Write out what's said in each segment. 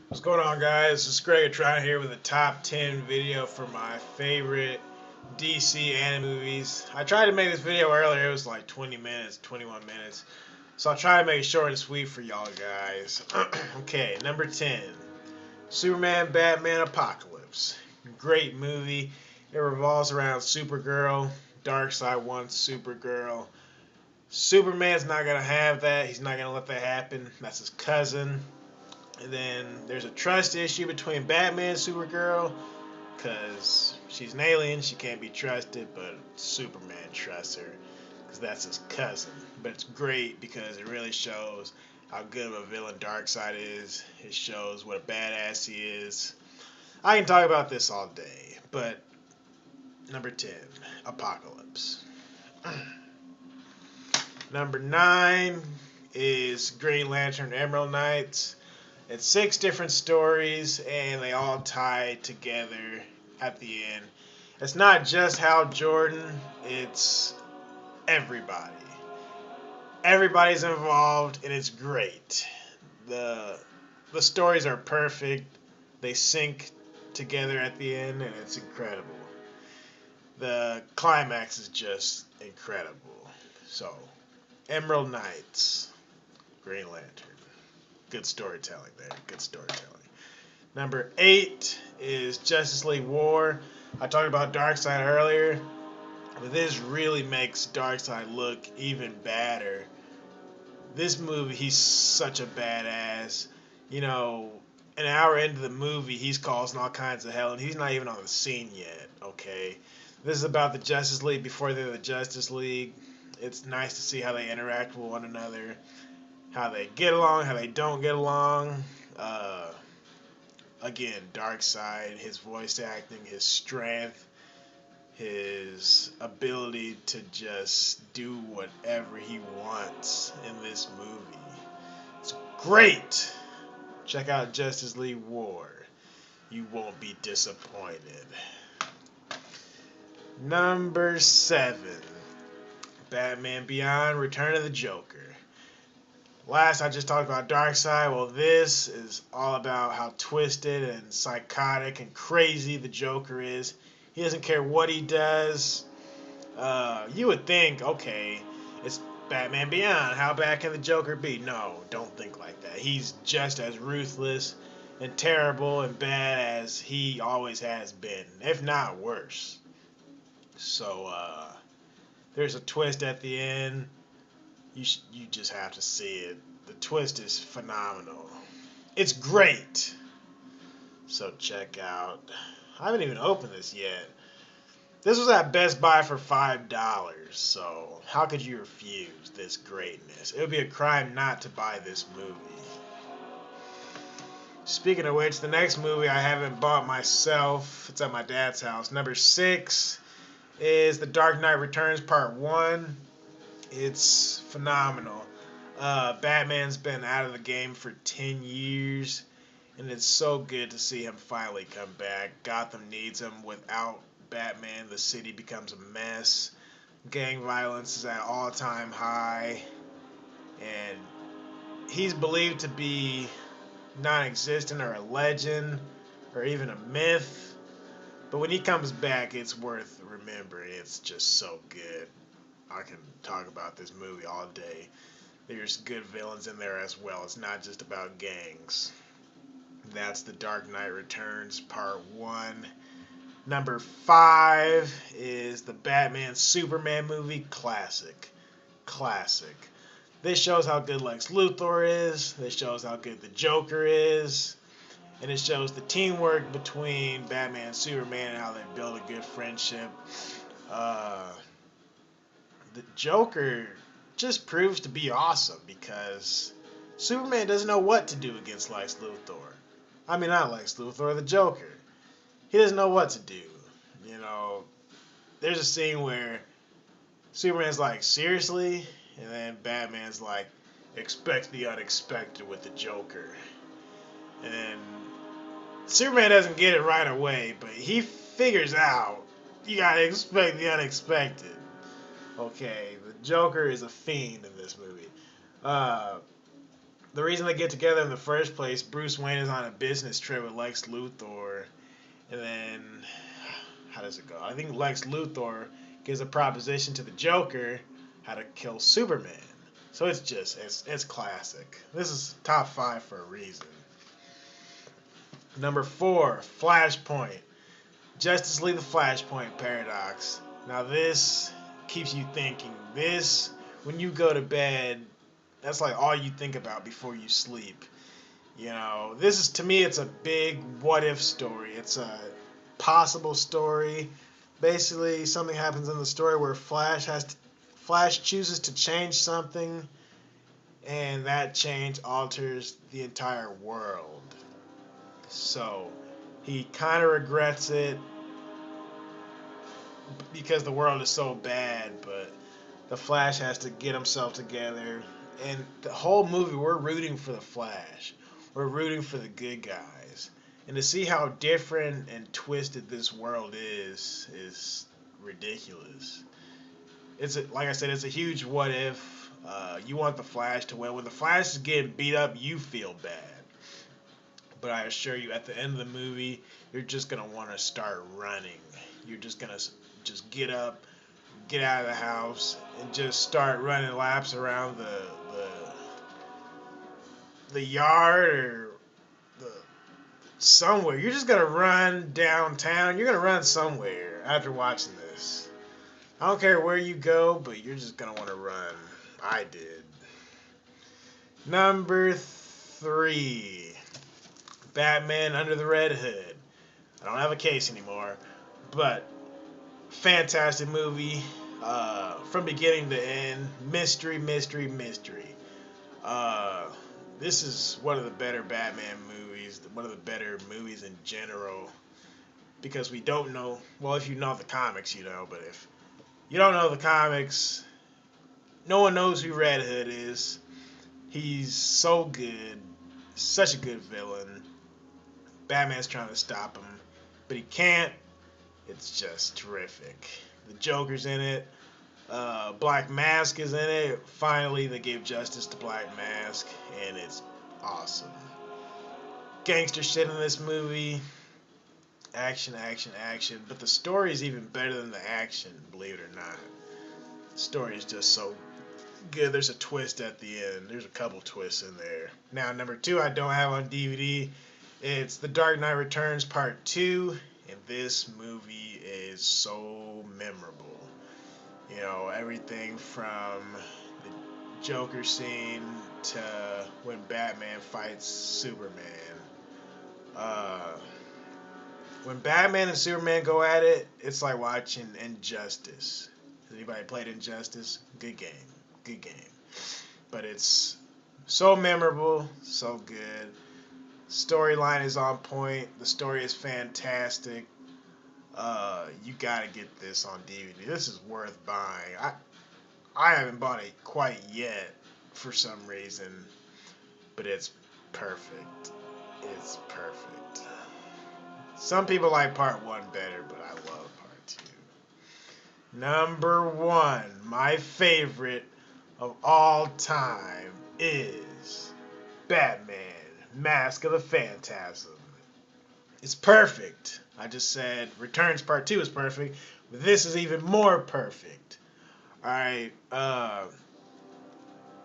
What's going on, guys? This is Greg Tron here with a top 10 video for my favorite DC anime movies. I tried to make this video earlier, it was like 20 minutes, 21 minutes. So I'll try to make it short and sweet for y'all guys. Okay, number 10 Superman Batman Apocalypse. Great movie. It revolves around Supergirl. Darkseid wants Supergirl. Superman's not going to have that, he's not going to let that happen. That's his cousin. And then there's a trust issue between Batman and Supergirl because she's an alien, she can't be trusted, but Superman trusts her because that's his cousin. But it's great because it really shows how good of a villain Darkseid is. It shows what a badass he is. I can talk about this all day, but number 10, Apocalypse. Number 9 is Green Lantern Emerald Knights. It's 6 different stories, and they all tie together at the end. It's not just Hal Jordan, it's everybody. Everybody's involved, and it's great. The, the stories are perfect. They sync together at the end, and it's incredible. The climax is just incredible. So, Emerald Knights, Green Lantern. Good storytelling there. Good storytelling. Number 8 is Justice League War. I talked about Darkseid earlier, but this really makes Darkseid look even badder. This movie, he's such a badass. You know, an hour into the movie, he's causing all kinds of hell, and he's not even on the scene yet, okay? This is about the Justice League before they're the Justice League. It's nice to see how they interact with one another, how they get along, how they don't get along. Again, Darkseid, his voice acting, his strength, his ability to just do whatever he wants in this movie. It's great. Check out Justice League War. You won't be disappointed. Number 7, Batman Beyond: Return of the Joker. Last, I just talked about Darkseid. Well, this is all about how twisted and psychotic and crazy the Joker is. He doesn't care what he does. You would think, okay, it's Batman Beyond. How bad can the Joker be? No, don't think like that. He's just as ruthless and terrible and bad as he always has been, if not worse. So, there's a twist at the end. You just have to see it. The twist is phenomenal. It's great. So check out. I haven't even opened this yet. This was at Best Buy for $5. So how could you refuse this greatness? It would be a crime not to buy this movie. Speaking of which, the next movie I haven't bought myself. It's at my dad's house. Number 6 is The Dark Knight Returns Part 1. It's phenomenal. Batman's been out of the game for 10 years, and it's so good to see him finally come back. Gotham needs him. Without Batman, the city becomes a mess. Gang violence is at all-time high, and he's believed to be non-existent or a legend or even a myth. But when he comes back, it's worth remembering. It's just so good. I can talk about this movie all day. There's good villains in there as well. It's not just about gangs. That's The Dark Knight Returns Part 1. Number 5 is the Batman Superman movie. Classic. Classic. This shows how good Lex Luthor is. This shows how good the Joker is. And it shows the teamwork between Batman and Superman and how they build a good friendship. The Joker just proves to be awesome because Superman doesn't know what to do against Lex Luthor. I mean, not Lex Luthor, the Joker. He doesn't know what to do. You know, there's a scene where Superman's like, seriously? And then Batman's like, expect the unexpected with the Joker. And Superman doesn't get it right away, but he figures out you gotta expect the unexpected. Okay, the Joker is a fiend in this movie. The the reason they get together in the first place, Bruce Wayne is on a business trip with Lex Luthor, and then how does it go? I think Lex Luthor gives a proposition to the Joker how to kill Superman. So it's classic. This is top 5 for a reason. Number 4, Flashpoint. Justice League: The Flashpoint Paradox. Now this keeps you thinking. This, when you go to bed, that's like all you think about before you sleep. You know, this is, to me, it's a big what if story. It's a possible story. Basically, something happens in the story where Flash chooses to change something, and that change alters the entire world. So he kind of regrets it because the world is so bad, but the Flash has to get himself together. And the whole movie, we're rooting for the Flash. We're rooting for the good guys. And to see how different and twisted this world is ridiculous. Like I said, it's a huge what if. You want the Flash to win. When the Flash is getting beat up, you feel bad. But I assure you, at the end of the movie, you're just going to want to start running. You're just going to just get up, get out of the house, and just start running laps around the yard or somewhere. You're just going to run downtown. You're going to run somewhere after watching this. I don't care where you go, but you're just going to want to run. I did. Number 3, Batman Under the Red Hood. I don't have a case anymore, but fantastic movie. From beginning to end. Mystery. This is one of the better Batman movies, one of the better movies in general, because we don't know, well, if you know the comics, you know, but if you don't know the comics, no one knows who Red Hood is. He's so good, such a good villain. Batman's trying to stop him, but he can't. It's just terrific. The Joker's in it. Black Mask is in it. Finally, they gave justice to Black Mask, and it's awesome. Gangster shit in this movie. Action. But the story is even better than the action, believe it or not. The story is just so good. There's a twist at the end. There's a couple twists in there. Now, number 2 I don't have on DVD. It's The Dark Knight Returns Part 2, and this movie is so memorable. You know, everything from the Joker scene to when Batman fights Superman. When Batman and Superman go at it, it's like watching Injustice. Has anybody played Injustice? Good game. But it's so memorable, so good. Storyline is on point. The story is fantastic. You gotta get this on DVD. This is worth buying. I haven't bought it quite yet for some reason, but it's perfect. It's perfect. Some people like part 1 better, but I love part 2. Number 1, my favorite of all time is Batman, Mask of the Phantasm. It's perfect. I just said Returns Part 2 is perfect, but this is even more perfect. Alright, a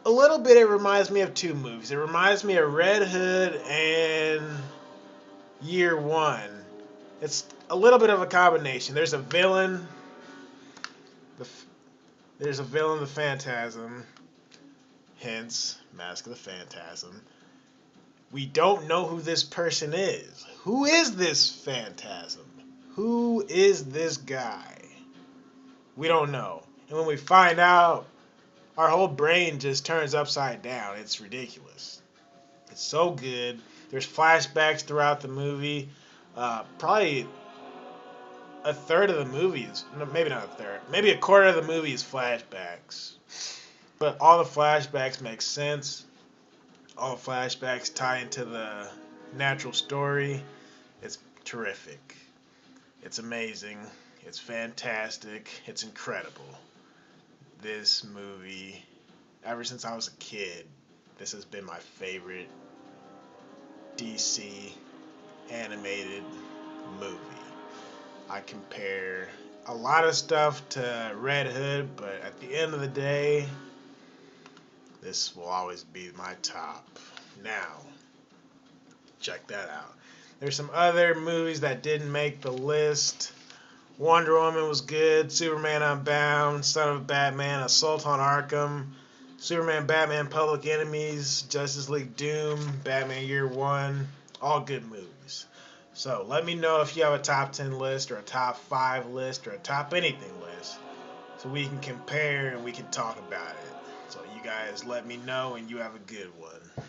little bit it reminds me of 2 movies. It reminds me of Red Hood and Year One. It's a little bit of a combination. There's a villain, the Phantasm, hence Mask of the Phantasm. We don't know who this person is. Who is this Phantasm? Who is this guy? We don't know. And when we find out, our whole brain just turns upside down. It's ridiculous. It's so good. There's flashbacks throughout the movie. Probably a third of the movie is, maybe not a third, maybe a quarter of the movie is flashbacks. But all the flashbacks make sense. All the flashbacks tie into the natural story. It's terrific. It's amazing. It's fantastic. It's incredible. This movie, ever since I was a kid, this has been my favorite DC animated movie. I compare a lot of stuff to Red Hood, but at the end of the day, this will always be my top. Now, check that out. There's some other movies that didn't make the list. Wonder Woman was good. Superman Unbound, Son of Batman, Assault on Arkham, Superman, Batman, Public Enemies, Justice League Doom, Batman Year One. All good movies. So let me know if you have a top 10 list or a top 5 list or a top anything list, so we can compare and we can talk about it. So you guys let me know, and you have a good one.